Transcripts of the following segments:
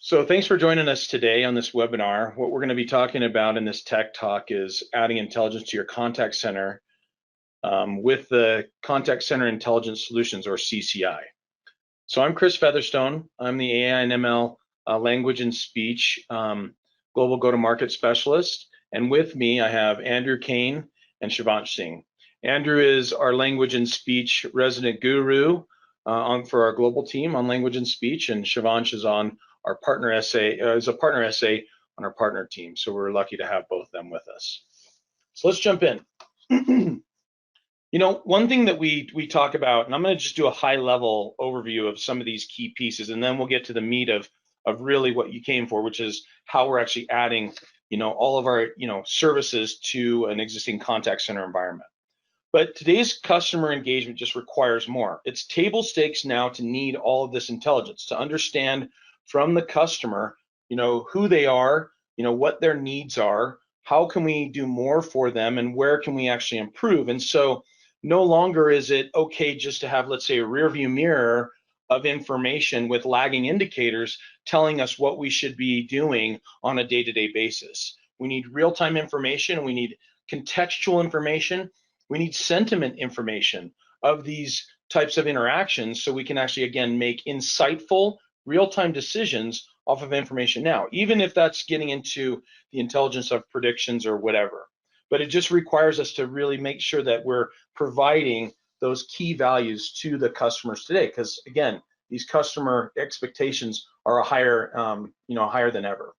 So thanks for joining us today on this webinar. What we're going to be talking about in this tech talk is adding intelligence to your contact center with the Contact Center Intelligence Solutions, or CCI. So I'm Chris Featherstone. I'm the AI and ML language and speech global go-to-market specialist. And with me, I have Andrew Kane and Shivansh Singh. Andrew is our language and speech resident guru for our global team on language and speech, and Shivansh is on our partner SA, is a partner SA on our partner team. So we're lucky to have both of them with us. So let's jump in. You know, one thing that we talk about, and I'm going to just do a high level overview of some of these key pieces, and then we'll get to the meat of really what you came for, which is how we're actually adding, all of our, services to an existing contact center environment. But today's customer engagement just requires more. It's table stakes now to need all of this intelligence, to understand from the customer, who they are, what their needs are, how can we do more for them, and where can we actually improve. And so no longer is it okay just to have, let's say, a rear view mirror of information with lagging indicators telling us what we should be doing on a day-to-day basis. We need real-time information, we need contextual information, we need sentiment information of these types of interactions so we can actually, again, make insightful real-time decisions off of information now, even if that's getting into the intelligence of predictions or whatever. But it just requires us to really make sure that we're providing those key values to the customers today, because again, these customer expectations are higher than ever.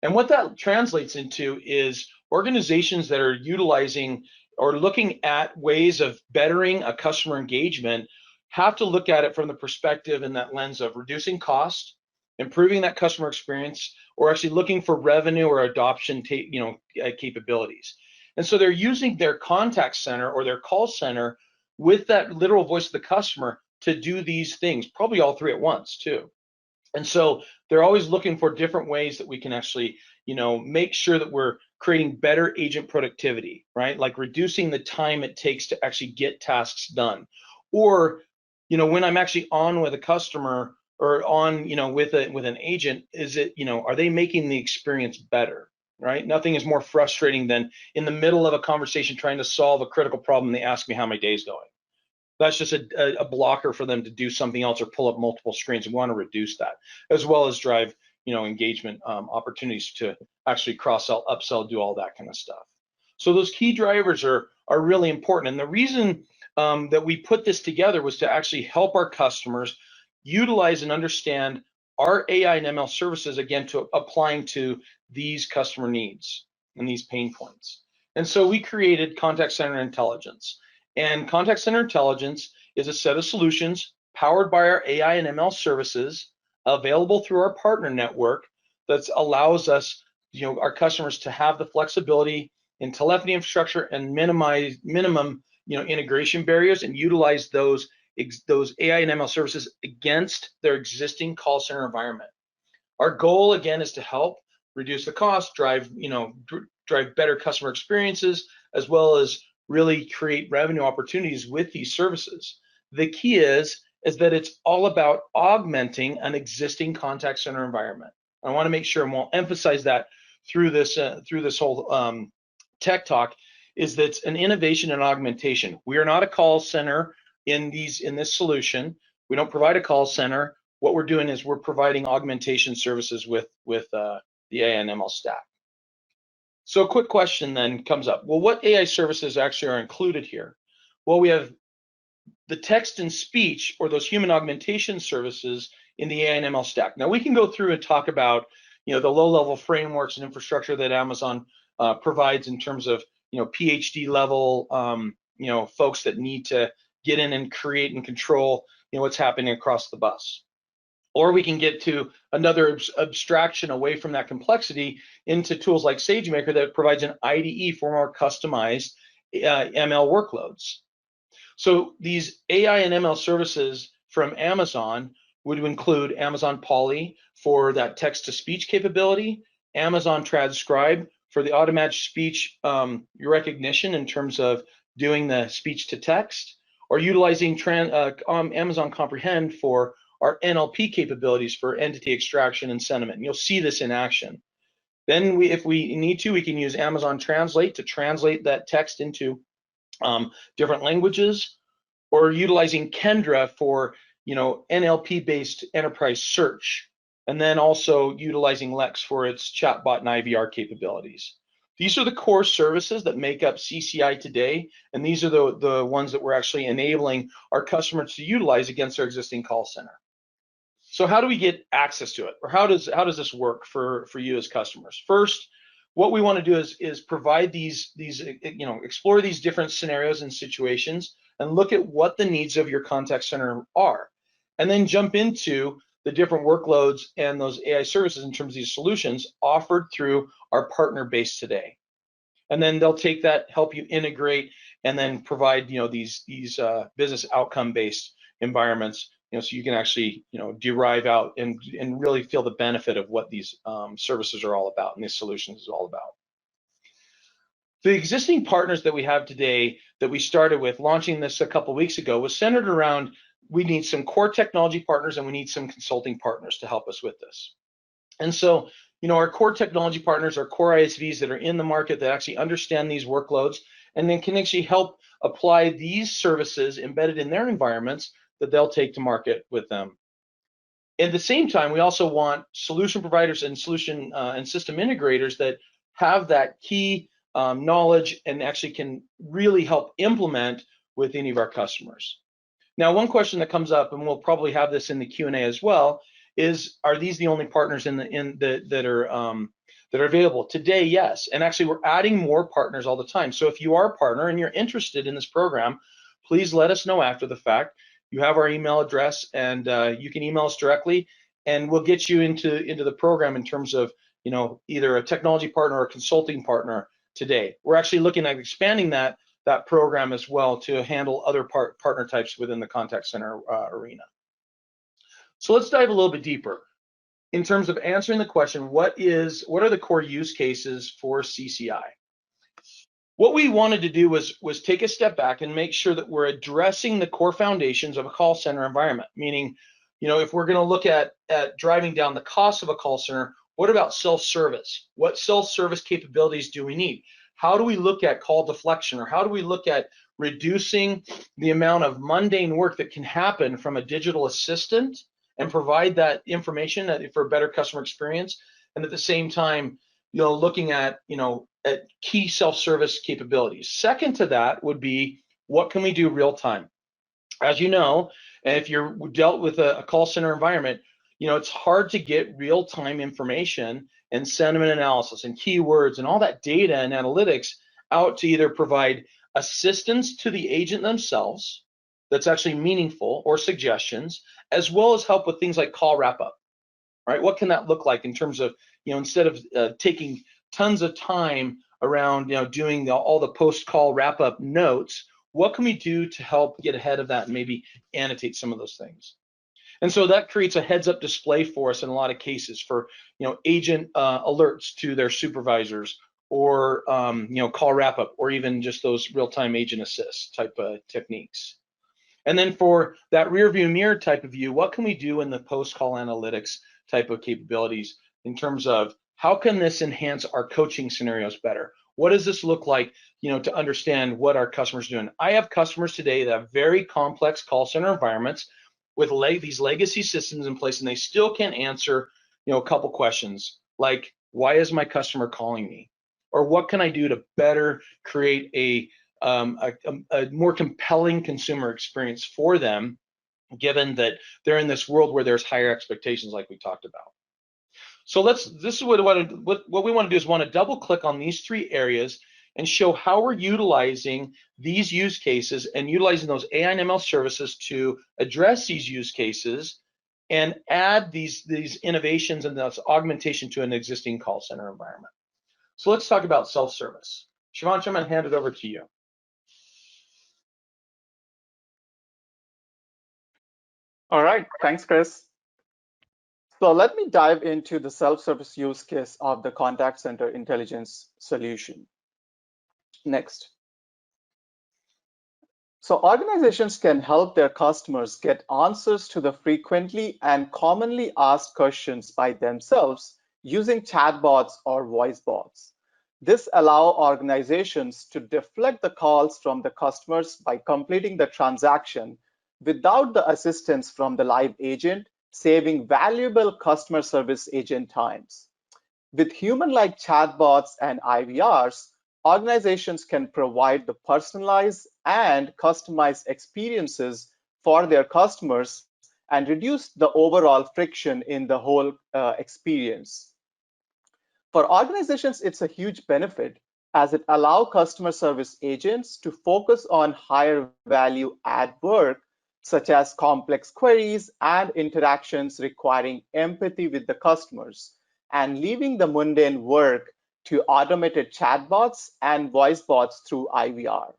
And what that translates into is organizations that are utilizing or looking at ways of bettering a customer engagement have to look at it from the perspective and that lens of reducing cost, improving that customer experience, or actually looking for revenue or adoption capabilities. And so they're using their contact center or their call center with that literal voice of the customer to do these things, probably all three at once too. And so they're always looking for different ways that we can actually, make sure that we're creating better agent productivity, right? Like reducing the time it takes to actually get tasks done. Or, when I'm actually on with a customer or on, with an agent, is it, are they making the experience better, right? Nothing is more frustrating than in the middle of a conversation trying to solve a critical problem, they ask me how my day's going. That's just a blocker for them to do something else or pull up multiple screens. We want to reduce that, as well as drive, engagement opportunities to actually cross-sell, upsell, do all that kind of stuff. So those key drivers are really important. And the reason that we put this together was to actually help our customers utilize and understand our AI and ML services, again, to applying to these customer needs and these pain points. And so we created Contact Center Intelligence. And Contact Center Intelligence is a set of solutions powered by our AI and ML services, available through our partner network, that allows us, our customers, to have the flexibility in telephony infrastructure and minimum, integration barriers, and utilize those AI and ML services against their existing call center environment. Our goal, again, is to help reduce the cost, drive better customer experiences, as well as really create revenue opportunities with these services. The key is that it's all about augmenting an existing contact center environment. I want to make sure, and we'll emphasize that through this whole tech talk, is that it's an innovation and augmentation. We are not a call center in this solution. We don't provide a call center. What we're doing is we're providing augmentation services with the AI and ML stack. So a quick question then comes up. Well, what AI services actually are included here? Well, we have the text and speech, or those human augmentation services, in the AI and ML stack. Now we can go through and talk about, the low-level frameworks and infrastructure that Amazon provides in terms of, PhD level, folks that need to get in and create and control, what's happening across the bus. Or we can get to another abstraction away from that complexity into tools like SageMaker that provides an IDE for more customized ML workloads. So these AI and ML services from Amazon would include Amazon Poly for that text-to-speech capability, Amazon Transcribe for the automatic speech recognition in terms of doing the speech-to-text, or utilizing Amazon Comprehend for our NLP capabilities for entity extraction and sentiment. And you'll see this in action. Then if we need to, we can use Amazon Translate to translate that text into different languages, or utilizing Kendra for NLP-based enterprise search, and then also utilizing Lex for its chatbot and IVR capabilities. These are the core services that make up CCI today, and these are the ones that we're actually enabling our customers to utilize against their existing call center. So how do we get access to it, or how does this work for you as customers? First, what we want to do is provide these explore these different scenarios and situations and look at what the needs of your contact center are, and then jump into the different workloads and those AI services in terms of these solutions offered through our partner base today. And then they'll take that, help you integrate, and then provide these business outcome based environments, so you can actually derive out and really feel the benefit of what these services are all about and these solutions is all about. The existing partners that we have today that we started with launching this a couple weeks ago was centered around, we need some core technology partners and we need some consulting partners to help us with this. And so, our core technology partners are core ISVs that are in the market that actually understand these workloads and then can actually help apply these services embedded in their environments that they'll take to market with them. At the same time, we also want solution providers and solution and system integrators that have that key knowledge and actually can really help implement with any of our customers. Now, one question that comes up, and we'll probably have this in the Q&A as well, is, are these the only partners that are available today? Yes, and actually we're adding more partners all the time. So if you are a partner and you're interested in this program, please let us know after the fact. You have our email address, and you can email us directly, and we'll get you into the program in terms of either a technology partner or a consulting partner today. We're actually looking at expanding that program as well to handle other partner types within the contact center arena. So let's dive a little bit deeper in terms of answering the question, what are the core use cases for CCI? What we wanted to do was take a step back and make sure that we're addressing the core foundations of a call center environment. Meaning, if we're going to look at driving down the cost of a call center, what about self-service? What self-service capabilities do we need? How do we look at call deflection, or how do we look at reducing the amount of mundane work that can happen from a digital assistant and provide that information for a better customer experience, and at the same time, looking at at key self-service capabilities. Second to that would be, what can we do real time? As you know, and if you're dealt with a call center environment, it's hard to get real time information and sentiment analysis and keywords and all that data and analytics out to either provide assistance to the agent themselves that's actually meaningful, or suggestions, as well as help with things like call wrap up. Right? What can that look like in terms of, instead of taking tons of time around, doing all the post-call wrap-up notes, what can we do to help get ahead of that and maybe annotate some of those things? And so that creates a heads-up display for us in a lot of cases for, agent alerts to their supervisors, or call wrap-up, or even just those real-time agent assist type of techniques. And then for that rear view mirror type of view, what can we do in the post-call analytics type of capabilities in terms of, how can this enhance our coaching scenarios better? What does this look like, to understand what our customers are doing? I have customers today that have very complex call center environments with these legacy systems in place, and they still can't answer, a couple questions like, why is my customer calling me? Or what can I do to better create a more compelling consumer experience for them, given that they're in this world where there's higher expectations, like we talked about. So this is what we want to do, is want to double click on these three areas and show how we're utilizing these use cases and utilizing those AI and ML services to address these use cases and add these innovations and this augmentation to an existing call center environment. So let's talk about self-service. Shivansh, I'm going to hand it over to you. All right, thanks, Chris. So let me dive into the self-service use case of the Contact Center Intelligence solution. Next. So organizations can help their customers get answers to the frequently and commonly asked questions by themselves using chatbots or voice bots. This allows organizations to deflect the calls from the customers by completing the transaction without the assistance from the live agent, saving valuable customer service agent times. With human-like chatbots and IVRs, organizations can provide the personalized and customized experiences for their customers and reduce the overall friction in the whole experience. For organizations, it's a huge benefit as it allows customer service agents to focus on higher value add work, such as complex queries and interactions requiring empathy with the customers, and leaving the mundane work to automated chatbots and voice bots through IVR.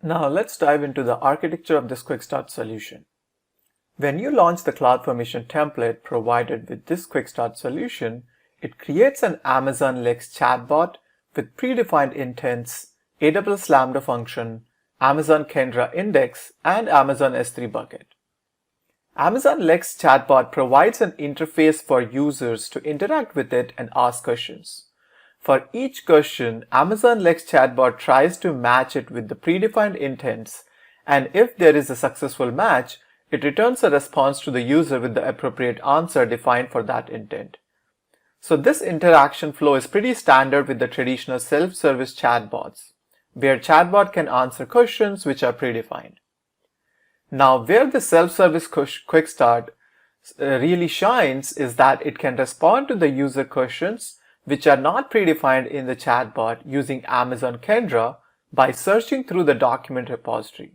Now let's dive into the architecture of this Quick Start solution. When you launch the CloudFormation template provided with this Quick Start solution, it creates an Amazon Lex chatbot with predefined intents, AWS Lambda function, Amazon Kendra index, and Amazon S3 bucket. Amazon Lex chatbot provides an interface for users to interact with it and ask questions. For each question, Amazon Lex chatbot tries to match it with the predefined intents, and if there is a successful match, it returns a response to the user with the appropriate answer defined for that intent. So this interaction flow is pretty standard with the traditional self-service chatbots, where chatbot can answer questions which are predefined. Now, where the self-service Quick Start really shines is that it can respond to the user questions which are not predefined in the chatbot using Amazon Kendra by searching through the document repository.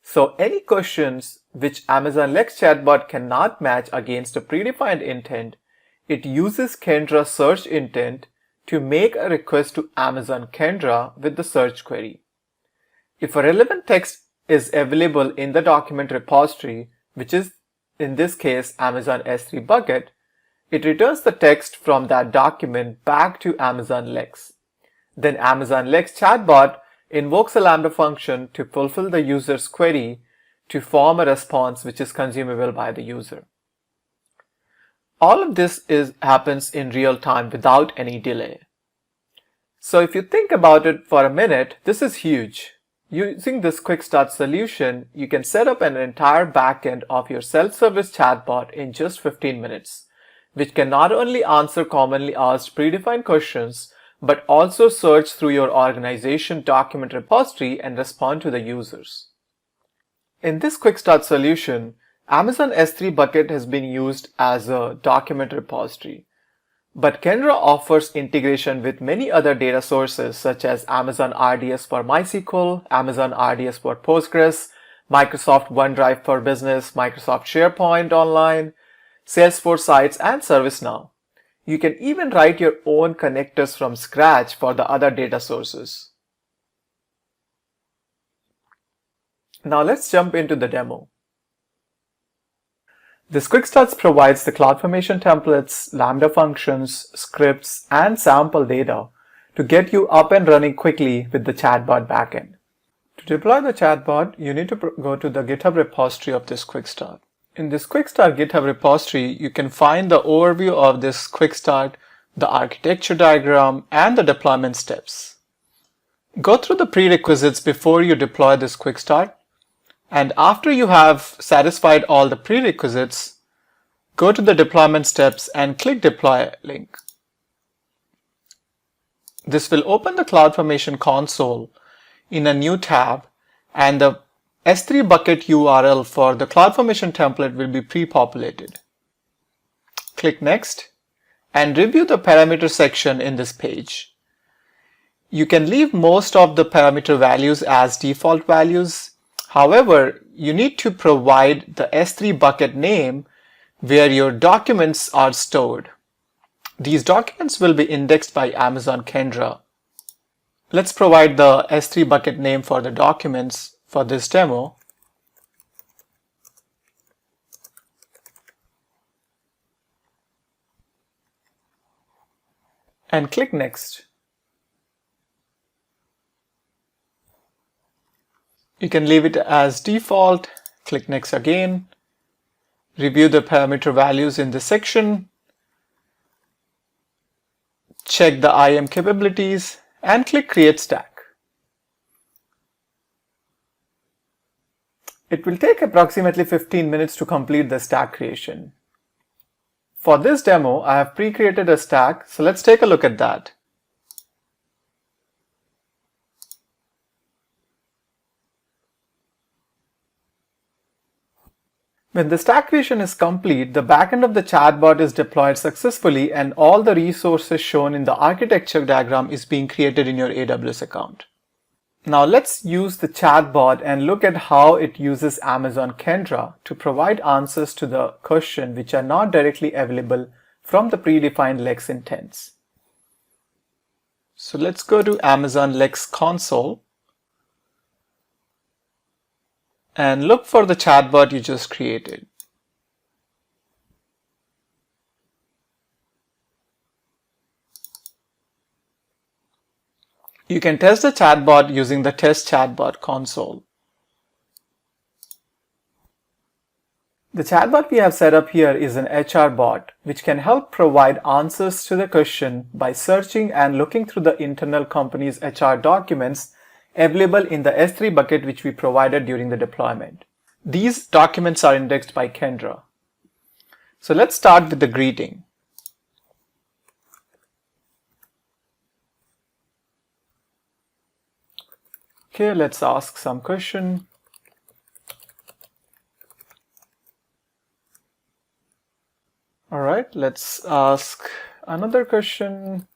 So any questions which Amazon Lex chatbot cannot match against a predefined intent, it uses Kendra search intent to make a request to Amazon Kendra with the search query. If a relevant text is available in the document repository, which is in this case Amazon S3 bucket, it returns the text from that document back to Amazon Lex. Then Amazon Lex chatbot invokes a Lambda function to fulfill the user's query to form a response which is consumable by the user. All of this happens in real time without any delay. So if you think about it for a minute, this is huge. Using this Quick Start solution, you can set up an entire backend of your self-service chatbot in just 15 minutes, which can not only answer commonly asked predefined questions, but also search through your organization document repository and respond to the users. In this Quick Start solution, Amazon S3 bucket has been used as a document repository. But Kendra offers integration with many other data sources such as Amazon RDS for MySQL, Amazon RDS for Postgres, Microsoft OneDrive for Business, Microsoft SharePoint Online, Salesforce Sites, and ServiceNow. You can even write your own connectors from scratch for the other data sources. Now let's jump into the demo. This Quick Starts provides the CloudFormation templates, Lambda functions, scripts, and sample data to get you up and running quickly with the chatbot backend. To deploy the chatbot, you need to go to the GitHub repository of this Quick Start. In this Quick Start GitHub repository, you can find the overview of this Quick Start, the architecture diagram, and the deployment steps. Go through the prerequisites before you deploy this Quick Start, and after you have satisfied all the prerequisites, go to the deployment steps and click Deploy link. This will open the CloudFormation console in a new tab, and the S3 bucket URL for the CloudFormation template will be pre-populated. Click Next and review the parameter section in this page. You can leave most of the parameter values as default values. However, you need to provide the S3 bucket name where your documents are stored. These documents will be indexed by Amazon Kendra. Let's provide the S3 bucket name for the documents for this demo. And click Next. You can leave it as default, click Next again, review the parameter values in this section, check the IAM capabilities, and click Create Stack. It will take approximately 15 minutes to complete the stack creation. For this demo, I have pre-created a stack, so let's take a look at that. When the stack creation is complete, the backend of the chatbot is deployed successfully and all the resources shown in the architecture diagram is being created in your AWS account. Now let's use the chatbot and look at how it uses Amazon Kendra to provide answers to the question which are not directly available from the predefined Lex intents. So let's go to Amazon Lex console and look for the chatbot you just created. You can test the chatbot using the Test Chatbot console. The chatbot we have set up here is an HR bot, which can help provide answers to the question by searching and looking through the internal company's HR documents available in the S3 bucket which we provided during the deployment. These documents are indexed by Kendra. So let's start with the greeting. Okay, let's ask some question. All right, let's ask another question.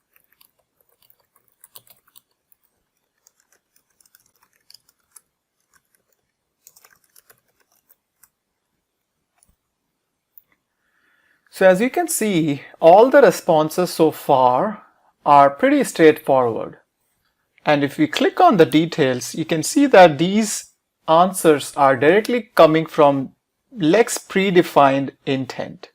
So as you can see, all the responses so far are pretty straightforward. And if we click on the details, you can see that these answers are directly coming from Lex predefined intent.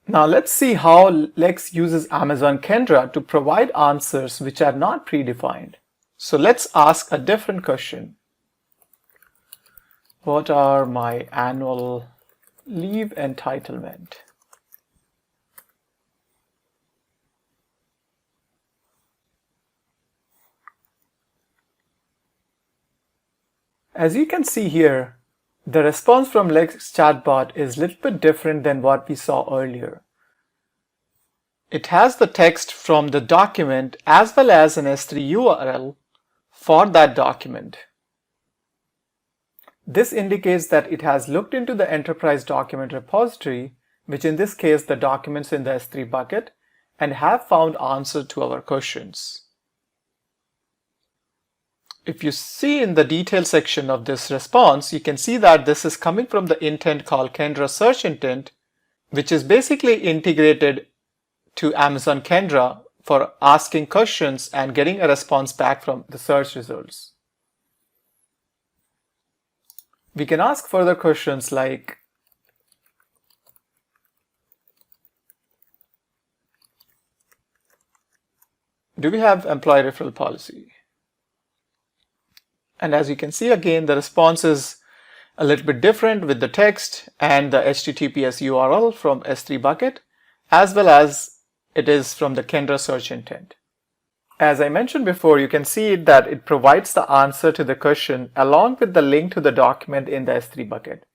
Now let's see how Lex uses Amazon Kendra to provide answers which are not predefined. So let's ask a different question. What are my annual leave entitlement? As you can see here, the response from Lex Chatbot is a little bit different than what we saw earlier. It has the text from the document as well as an S3 URL for that document. This indicates that it has looked into the enterprise document repository, which in this case the documents in the S3 bucket, and have found answer to our questions. If you see in the detail section of this response, you can see that this is coming from the intent called Kendra Search Intent, which is basically integrated to Amazon Kendra for asking questions and getting a response back from the search results. We can ask further questions like, do we have employee referral policy? And as you can see again, the response is a little bit different with the text and the HTTPS URL from S3 bucket, as well as it is from the Kendra search intent. As I mentioned before, you can see that it provides the answer to the question along with the link to the document in the S3 bucket.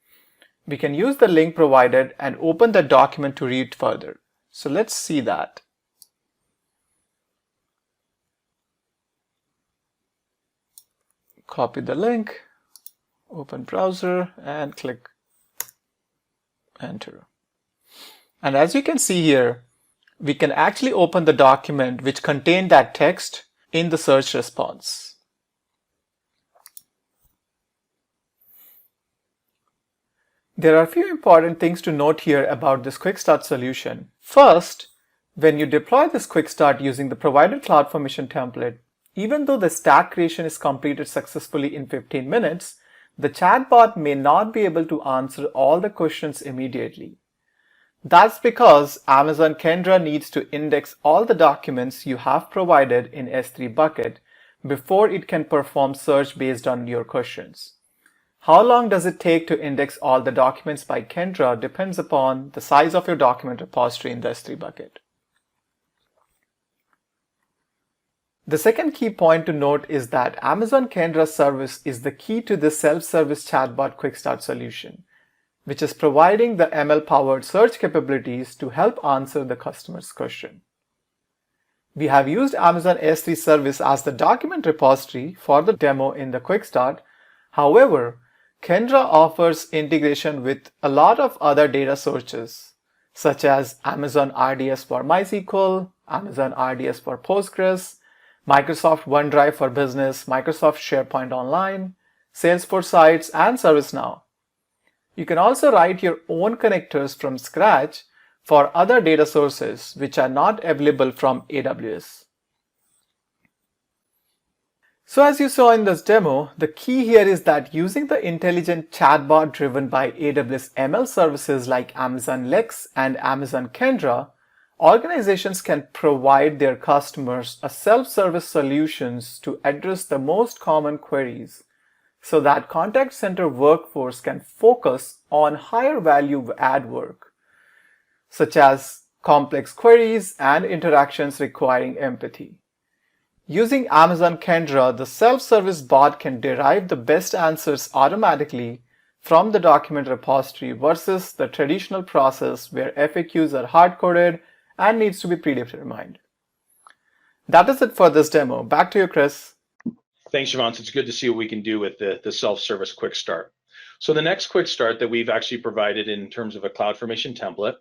We can use the link provided and open the document to read further. So let's see that. Copy the link, open browser, and click enter. And as you can see here, we can actually open the document which contained that text in the search response. There are a few important things to note here about this Quick Start solution. First, when you deploy this Quick Start using the provided CloudFormation template, even though the stack creation is completed successfully in 15 minutes, the chatbot may not be able to answer all the questions immediately. That's because Amazon Kendra needs to index all the documents you have provided in S3 bucket before it can perform search based on your questions. How long does it take to index all the documents by Kendra depends upon the size of your document repository in the S3 bucket. The second key point to note is that Amazon Kendra service is the key to this self-service chatbot quick start solution, which is providing the ML-powered search capabilities to help answer the customer's question. We have used Amazon S3 service as the document repository for the demo in the quick start. However, Kendra offers integration with a lot of other data sources, such as Amazon RDS for MySQL, Amazon RDS for Postgres, Microsoft OneDrive for Business, Microsoft SharePoint Online, Salesforce Sites, and ServiceNow. You can also write your own connectors from scratch for other data sources which are not available from AWS. So as you saw in this demo, the key here is that using the intelligent chatbot driven by AWS ML services like Amazon Lex and Amazon Kendra, organizations can provide their customers a self-service solutions to address the most common queries so that contact center workforce can focus on higher value add work, such as complex queries and interactions requiring empathy. Using Amazon Kendra, the self-service bot can derive the best answers automatically from the document repository versus the traditional process where FAQs are hard-coded and needs to be predetermined. That is it for this demo. Back to you, Chris. Thanks, Siobhan. It's good to see what we can do with the self-service quick start. So the next quick start that we've actually provided in terms of a CloudFormation template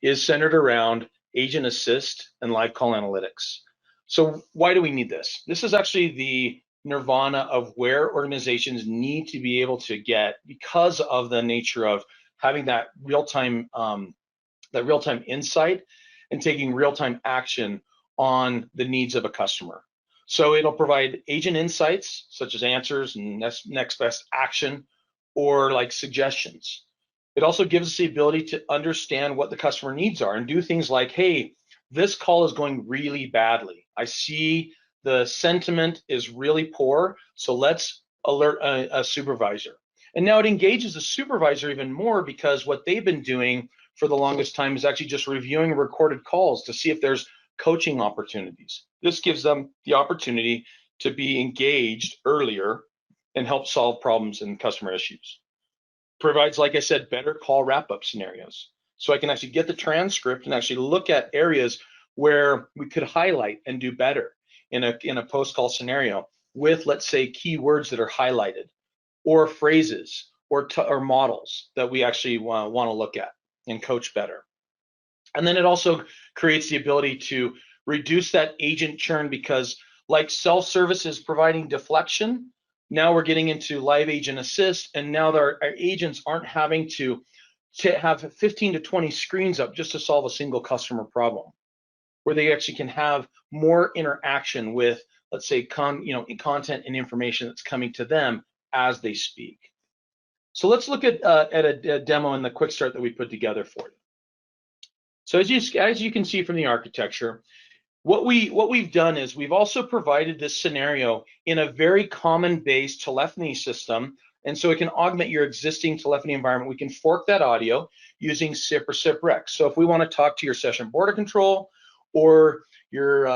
is centered around Agent Assist and Live Call Analytics. So why do we need this? This is actually the nirvana of where organizations need to be able to get because of the nature of having that real-time insight and taking real-time action on the needs of a customer. So it'll provide agent insights such as answers and next best action or like suggestions. It also gives us the ability to understand what the customer needs are and do things like, hey, this call is going really badly. I see the sentiment is really poor, so let's alert a supervisor. And now it engages the supervisor even more because what they've been doing for the longest time is actually just reviewing recorded calls to see if there's coaching opportunities. This gives them the opportunity to be engaged earlier and help solve problems and customer issues. Provides, like I said, better call wrap-up scenarios. So I can actually get the transcript and actually look at areas where we could highlight and do better in a post-call scenario with, let's say, keywords that are highlighted or phrases or models that we actually want to look at and coach better. And then it also creates the ability to reduce that agent churn because like self-service is providing deflection, now we're getting into live agent assist, and now our agents aren't having to have 15 to 20 screens up just to solve a single customer problem, where they actually can have more interaction with, let's say, content and information that's coming to them as they speak. So let's look at a demo in the quick start that we put together for you. So as you can see from the architecture, what we've done is we've also provided this scenario in a very common base telephony system. And so it can augment your existing telephony environment. We can fork that audio using SIP or SIP-REC. So if we want to talk to your session border control or your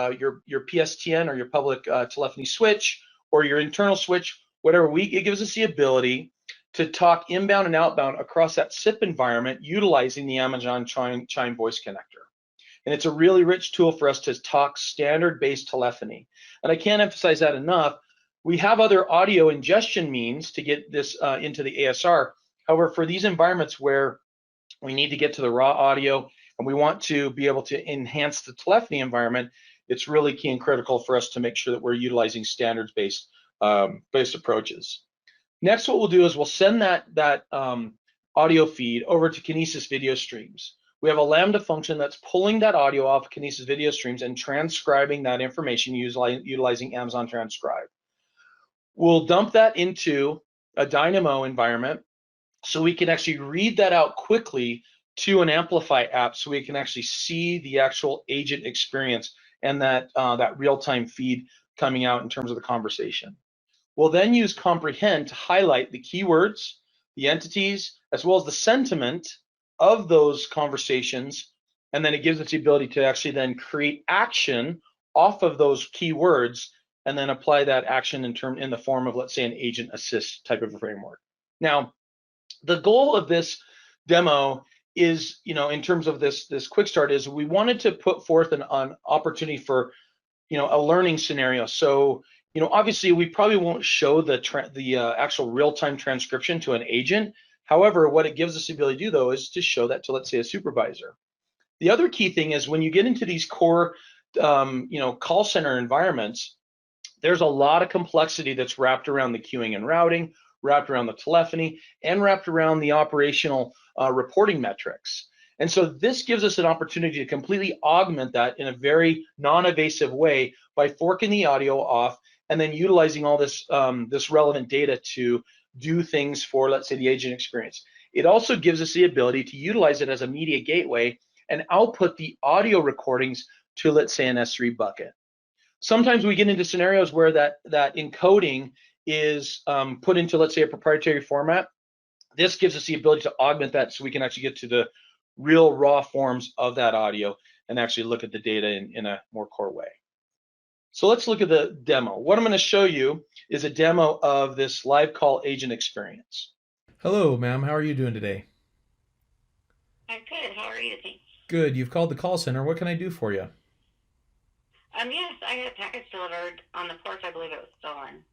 PSTN or your public telephony switch or your internal switch, whatever, it gives us the ability to talk inbound and outbound across that SIP environment utilizing the Amazon Chime voice connector. And it's a really rich tool for us to talk standard-based telephony. And I can't emphasize that enough. We have other audio ingestion means to get this into the ASR. However, for these environments where we need to get to the raw audio and we want to be able to enhance the telephony environment, it's really key and critical for us to make sure that we're utilizing standards-based approaches. Next, what we'll do is we'll send that audio feed over to Kinesis video streams. We have a Lambda function that's pulling that audio off of Kinesis video streams and transcribing that information utilizing Amazon Transcribe. We'll dump that into a Dynamo environment so we can actually read that out quickly to an Amplify app so we can actually see the actual agent experience and that real-time feed coming out in terms of the conversation. We'll then use comprehend to highlight the keywords, the entities, as well as the sentiment of those conversations. And then it gives us the ability to actually then create action off of those keywords and then apply that action in the form of, let's say, an agent assist type of a framework. Now, the goal of this demo is, in terms of this quick start, is we wanted to put forth an opportunity for, a learning scenario. So, obviously we probably won't show the actual real-time transcription to an agent. However, what it gives us the ability to do, though, is to show that to, let's say, a supervisor. The other key thing is when you get into these core, call center environments, there's a lot of complexity that's wrapped around the queuing and routing, wrapped around the telephony, and wrapped around the operational reporting metrics. And so this gives us an opportunity to completely augment that in a very non-invasive way by forking the audio off and then utilizing all this relevant data to do things for, let's say, the agent experience. It also gives us the ability to utilize it as a media gateway and output the audio recordings to, let's say, an S3 bucket. Sometimes we get into scenarios where that encoding is put into, let's say, a proprietary format. This gives us the ability to augment that so we can actually get to the real raw forms of that audio and actually look at the data in a more core way. So let's look at the demo. What I'm going to show you is a demo of this live call agent experience. Hello, ma'am. How are you doing today? I'm good. How are you? Thanks. Good. You've called the call center. What can I do for you? Yes, I had a package delivered on the porch. I believe it was stolen.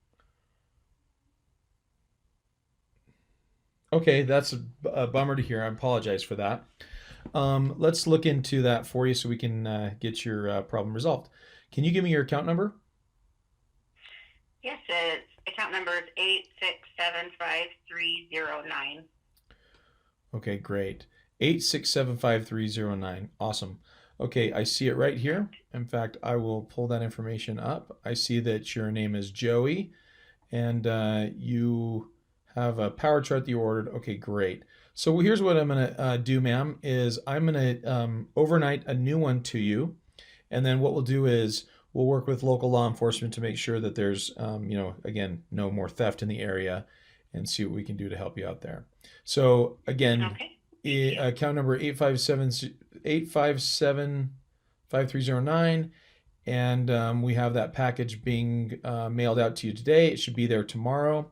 Okay, that's a bummer to hear. I apologize for that. Let's look into that for you so we can get your problem resolved. Can you give me your account number? Yes, its account number is 8675309. Okay, great. 8675309. Awesome. Okay, I see it right here. In fact, I will pull that information up. I see that your name is Joey, and you have a power chart that you ordered. Okay, great. So here's what I'm going to do, ma'am, is I'm going to overnight a new one to you. And then what we'll do is we'll work with local law enforcement to make sure that there's, again, no more theft in the area and see what we can do to help you out there. So again, Okay. Account number 8575309, and we have that package being mailed out to you today. It should be there tomorrow.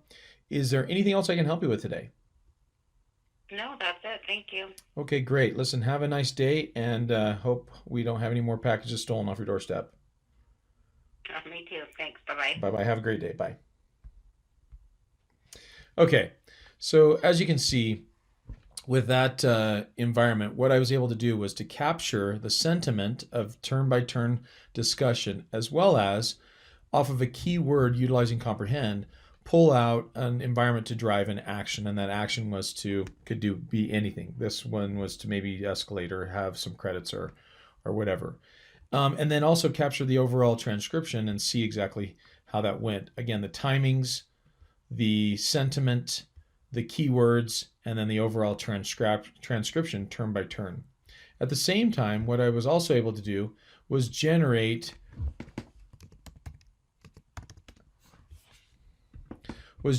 Is there anything else I can help you with today? No, that's it. Thank you. Okay, great. Listen, have a nice day, and hope we don't have any more packages stolen off your doorstep. Me too. Thanks. Bye-bye. Bye-bye. Have a great day. Bye. Okay, so as you can see, with that environment, what I was able to do was to capture the sentiment of turn-by-turn discussion, as well as, off of a keyword utilizing comprehend, pull out an environment to drive an action, and that action was be anything. This one was to maybe escalate or have some credits or whatever. And then also capture the overall transcription and see exactly how that went. Again, the timings, the sentiment, the keywords, and then the overall transcription turn by turn. At the same time, what I was also able to do was generate a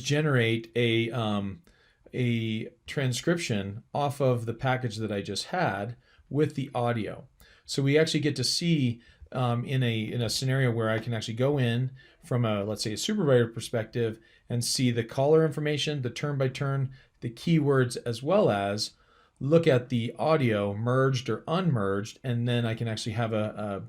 transcription off of the package that I just had with the audio. So we actually get to see in a scenario where I can actually go in from a, let's say, a supervisor perspective and see the caller information, the turn by turn, the keywords, as well as look at the audio merged or unmerged, and then I can actually have a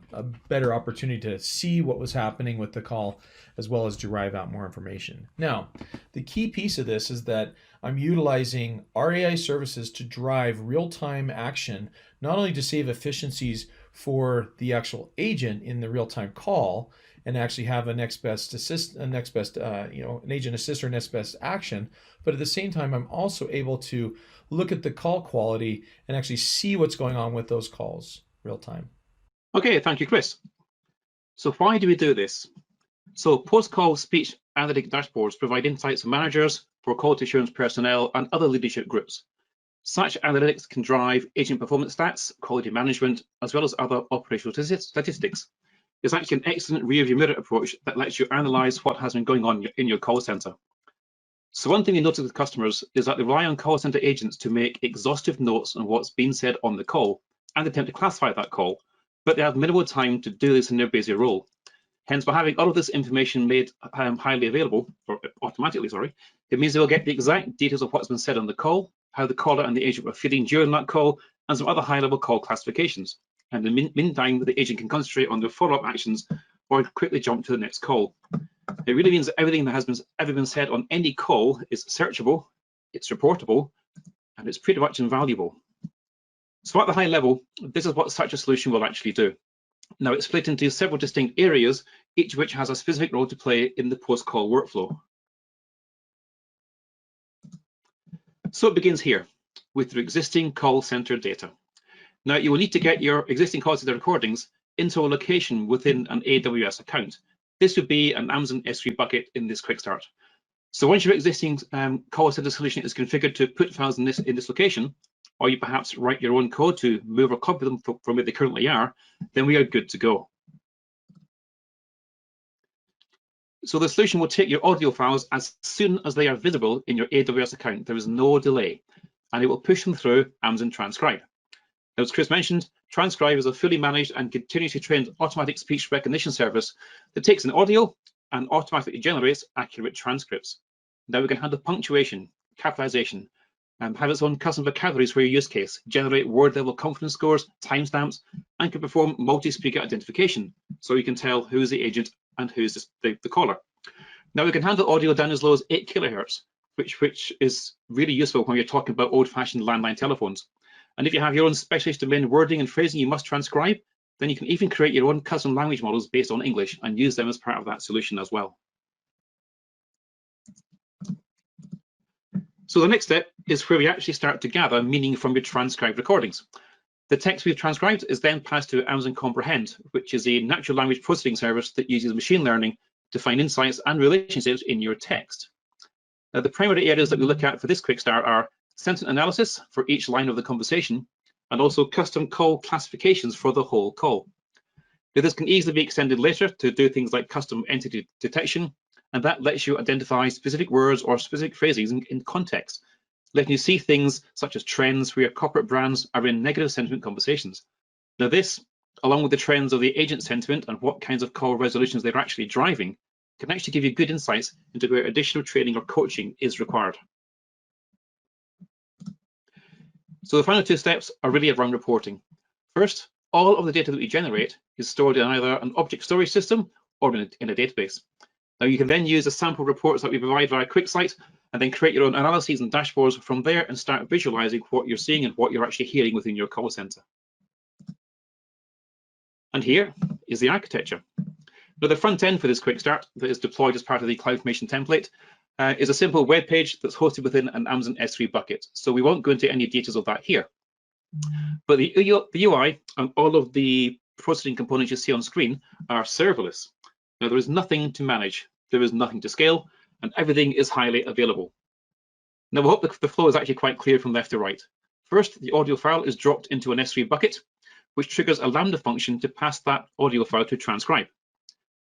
better opportunity to see what was happening with the call, as well as derive out more information. Now, the key piece of this is that I'm utilizing our AI services to drive real-time action, not only to save efficiencies for the actual agent in the real-time call and actually have an agent assist or next best action, but at the same time, I'm also able to look at the call quality and actually see what's going on with those calls real time. Okay, thank you, Chris. So why do we do this? So post-call speech analytic dashboards provide insights for managers, for quality assurance personnel, and other leadership groups. Such analytics can drive agent performance stats, quality management, as well as other operational statistics. is actually an excellent rear-view mirror approach that lets you analyze what has been going on in your call center. So one thing we notice with customers is that they rely on call center agents to make exhaustive notes on what's been said on the call and attempt to classify that call, but they have minimal time to do this in their busy role. Hence, by having all of this information made highly available, or automatically, sorry, it means they will get the exact details of what's been said on the call, how the caller and the agent were feeling during that call, and some other high-level call classifications. And in the meantime, the agent can concentrate on their follow-up actions or quickly jump to the next call. It really means that everything that has ever been said on any call is searchable, it's reportable, and it's pretty much invaluable. So at the high level, this is what such a solution will actually do. Now, it's split into several distinct areas, each of which has a specific role to play in the post-call workflow. So it begins here with your existing call center data. Now, you will need to get your existing call center recordings into a location within an AWS account. This would be an Amazon S3 bucket in this quick start. So once your existing call center solution is configured to put files in this location, or you perhaps write your own code to move or copy them from where they currently are, then we are good to go. So the solution will take your audio files as soon as they are visible in your AWS account. There is no delay, and it will push them through Amazon Transcribe. As Chris mentioned, Transcribe is a fully managed and continuously trained automatic speech recognition service that takes an audio and automatically generates accurate transcripts. Now we can handle punctuation, capitalization, and have its own custom vocabularies for your use case, generate word-level confidence scores, timestamps, and can perform multi-speaker identification, so you can tell who's the agent and who's the caller. Now we can handle audio down as low as 8 kilohertz, which is really useful when you're talking about old-fashioned landline telephones. And if you have your own specialist domain wording and phrasing you must transcribe, then you can even create your own custom language models based on English and use them as part of that solution as well. So the next step is where we actually start to gather meaning from your transcribed recordings. The text we've transcribed is then passed to Amazon Comprehend, which is a natural language processing service that uses machine learning to find insights and relationships in your text. Now, the primary areas that we look at for this quick start are sentence analysis for each line of the conversation, and also custom call classifications for the whole call. Now, this can easily be extended later to do things like custom entity detection, and that lets you identify specific words or specific phrases in context, letting you see things such as trends where corporate brands are in negative sentiment conversations. Now this, along with the trends of the agent sentiment and what kinds of call resolutions they're actually driving, can actually give you good insights into where additional training or coaching is required. So the final two steps are really around reporting. First, all of the data that we generate is stored in either an object storage system or in a database. Now you can then use the sample reports that we provide via QuickSight and then create your own analyses and dashboards from there and start visualizing what you're seeing and what you're actually hearing within your call center. And here is the architecture. Now the front end for this quick start that is deployed as part of the CloudFormation template is a simple web page that's hosted within an Amazon S3 bucket. So we won't go into any details of that here. But the UI and all of the processing components you see on screen are serverless. Now there is nothing to manage, there is nothing to scale, and everything is highly available. Now we hope the flow is actually quite clear from left to right. First, the audio file is dropped into an S3 bucket, which triggers a Lambda function to pass that audio file to Transcribe.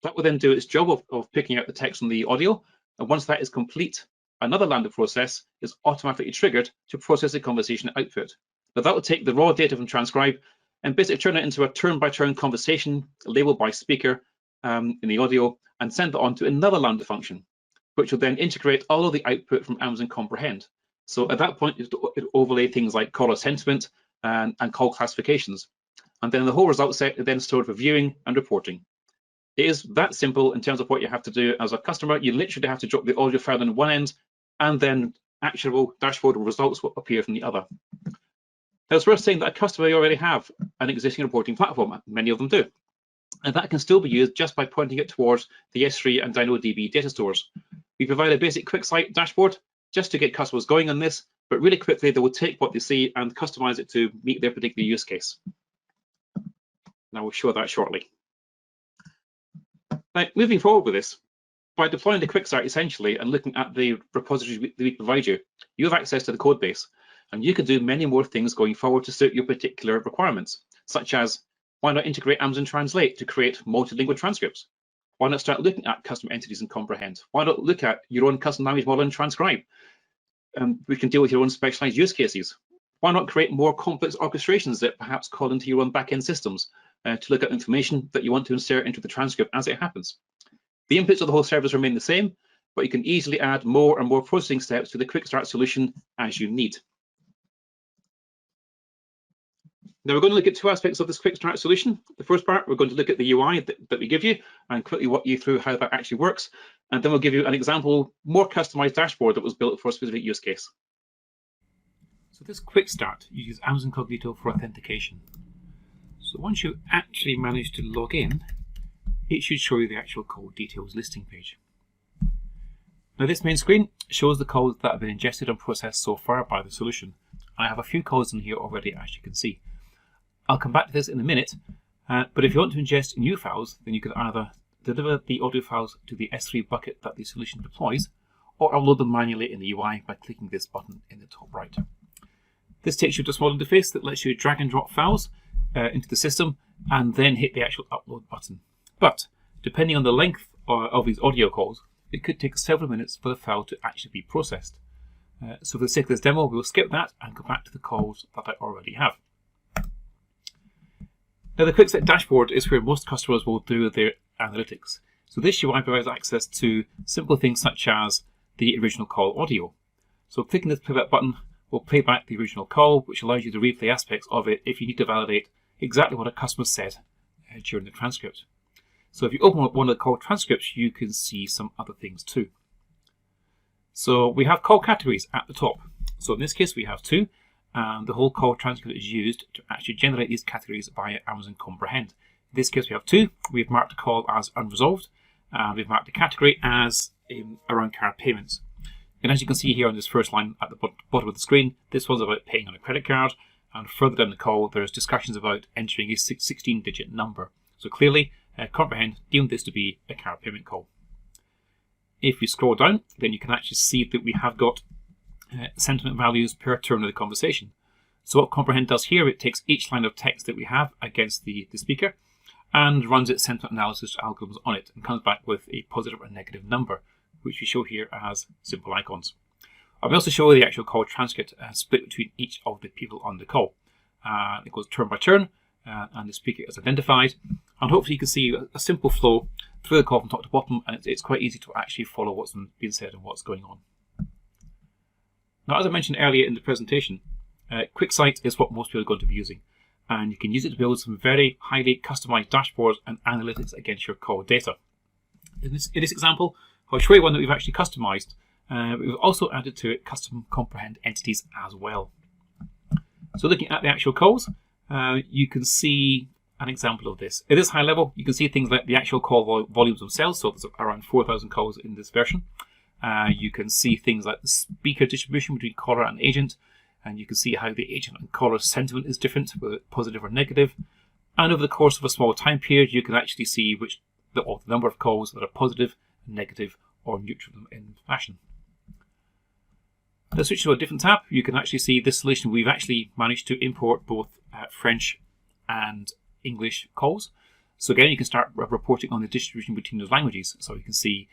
That will then do its job of picking out the text from the audio, and once that is complete, another Lambda process is automatically triggered to process the conversation output. Now that will take the raw data from Transcribe and basically turn it into a turn-by-turn conversation labeled by speaker in the audio and send it on to another Lambda function, which will then integrate all of the output from Amazon Comprehend. So at that point, it overlay things like caller sentiment and call classifications. And then the whole result set is then stored for viewing and reporting. It is that simple in terms of what you have to do as a customer. You literally have to drop the audio file in one end, and then actionable dashboard results will appear from the other. Now, it's worth saying that a customer may already have an existing reporting platform. Many of them do. And that can still be used just by pointing it towards the S3 and DynamoDB data stores. We provide a basic QuickSight dashboard just to get customers going on this, but really quickly they will take what they see and customize it to meet their particular use case. And I will show that shortly. Now, moving forward with this, by deploying the QuickStart essentially and looking at the repositories we provide you, you have access to the code base, and you can do many more things going forward to suit your particular requirements, such as Why not integrate Amazon Translate to create multilingual transcripts? Why not start looking at custom entities and comprehend? Why not look at your own custom language model and transcribe? We can deal with your own specialized use cases. Why not create more complex orchestrations that perhaps call into your own backend systems to look at information that you want to insert into the transcript as it happens? The inputs of the whole service remain the same, but you can easily add more and more processing steps to the quick start solution as you need. Now we're going to look at two aspects of this quick start solution. The first part, we're going to look at the UI that we give you and quickly walk you through how that actually works. And then we'll give you an example, more customized dashboard that was built for a specific use case. So this quick start uses Amazon Cognito for authentication. So once you actually manage to log in, it should show you the actual code details listing page. Now this main screen shows the codes that have been ingested and processed so far by the solution. I have a few codes in here already, as you can see. I'll come back to this in a minute, but if you want to ingest new files, then you can either deliver the audio files to the S3 bucket that the solution deploys, or upload them manually in the UI by clicking this button in the top right. This takes you to a small interface that lets you drag and drop files into the system and then hit the actual upload button. But depending on the length of these audio calls, it could take several minutes for the file to actually be processed. So for the sake of this demo, we'll skip that and go back to the calls that I already have. Now the QuickSet dashboard is where most customers will do their analytics. So this UI provides access to simple things such as the original call audio. So clicking this playback button will play back the original call, which allows you to replay aspects of it if you need to validate exactly what a customer said during the transcript. So if you open up one of the call transcripts, you can see some other things too. So we have call categories at the top. So in this case, we have two. And the whole call transcript is used to actually generate these categories via Amazon Comprehend. In this case, we have two. We've marked a call as unresolved, and we've marked the category as around card payments. And as you can see here on this first line at the bottom of the screen, this one's about paying on a credit card, and further down the call, there's discussions about entering a 16-digit number. So clearly, Comprehend deemed this to be a card payment call. If you scroll down, then you can actually see that we have got sentiment values per turn of the conversation. So what Comprehend does here, it takes each line of text that we have against the speaker and runs its sentiment analysis algorithms on it and comes back with a positive or negative number, which we show here as simple icons. I will also show you the actual call transcript split between each of the people on the call. It goes turn by turn and the speaker is identified, and hopefully you can see a simple flow through the call from top to bottom, and it's quite easy to actually follow what's being said and what's going on. Now, as I mentioned earlier in the presentation, QuickSight is what most people are going to be using, and you can use it to build some very highly customized dashboards and analytics against your call data. In this example, I'll show you one that we've actually customized. We've also added to it custom comprehend entities as well. So looking at the actual calls, you can see an example of this. It is high level. You can see things like the actual call volumes themselves, so there's around 4,000 calls in this version. You can see things like the speaker distribution between caller and agent, and you can see how the agent and caller sentiment is different, whether it's positive or negative. And over the course of a small time period, you can actually see the number of calls that are positive, negative, or neutral in fashion. Now switch to a different tab, you can actually see this solution. We've actually managed to import both French and English calls. So again, you can start reporting on the distribution between those languages. So you can see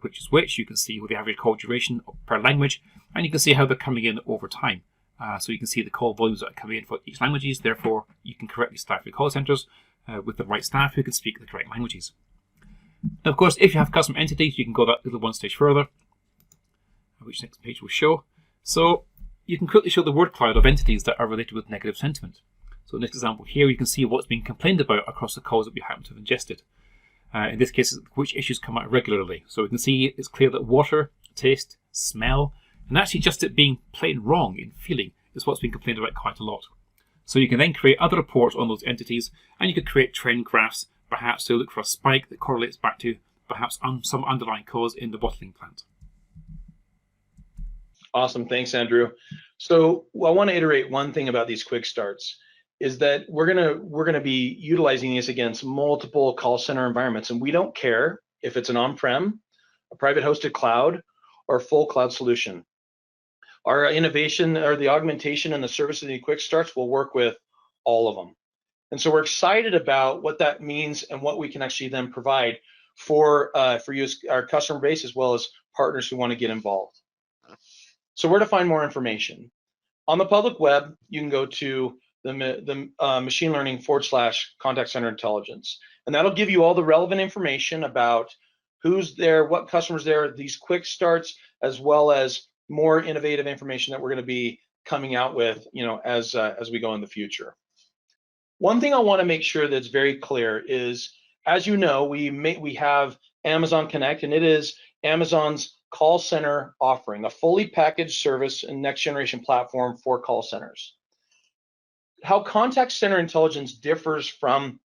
which is which, you can see the average call duration per language, and you can see how they're coming in over time. So you can see the call volumes that are coming in for each languages, therefore you can correctly staff your call centers with the right staff who can speak the correct languages. Now, of course, if you have custom entities, you can go that little one stage further, which next page will show. So you can quickly show the word cloud of entities that are related with negative sentiment. So in this example here, you can see what's being complained about across the calls that we happen to have ingested. In this case, which issues come out regularly. So we can see it's clear that water, taste, smell, and actually just it being plain wrong in feeling is what's been complained about quite a lot. So you can then create other reports on those entities, and you could create trend graphs, perhaps to look for a spike that correlates back to perhaps some underlying cause in the bottling plant. Awesome, thanks, Andrew. So I want to iterate one thing about these quick starts is that we're gonna be utilizing these against multiple call center environments, and we don't care if it's an on-prem, a private hosted cloud, or a full cloud solution. Our innovation or the augmentation and the service of the quick starts will work with all of them. And so we're excited about what that means and what we can actually then provide for you as our customer base, as well as partners who want to get involved. So where to find more information? On the public web, you can go to the machine learning / contact center intelligence, and that'll give you all the relevant information about who's there, what customers there, these quick starts, as well as more innovative information that we're going to be coming out with, as we go in the future. One thing I want to make sure that's very clear is, as you know, we have Amazon Connect, and it is Amazon's call center offering, a fully packaged service and next generation platform for call centers. How contact center intelligence differs from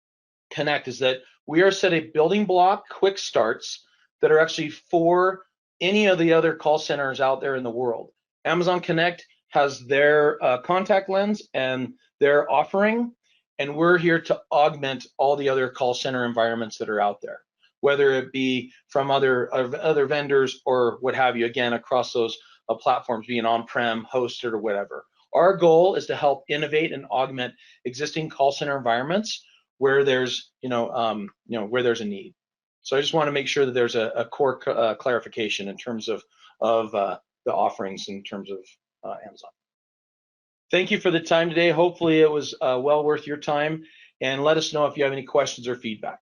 Connect is that we are set a building block quick starts that are actually for any of the other call centers out there in the world. Amazon Connect has their contact lens and their offering, and we're here to augment all the other call center environments that are out there, whether it be from other vendors or what have you, again, across those platforms, being on-prem, hosted, or whatever. Our goal is to help innovate and augment existing call center environments where there's, where there's a need. So I just want to make sure that there's a core clarification in terms of the offerings in terms of Amazon. Thank you for the time today. Hopefully it was well worth your time, and let us know if you have any questions or feedback.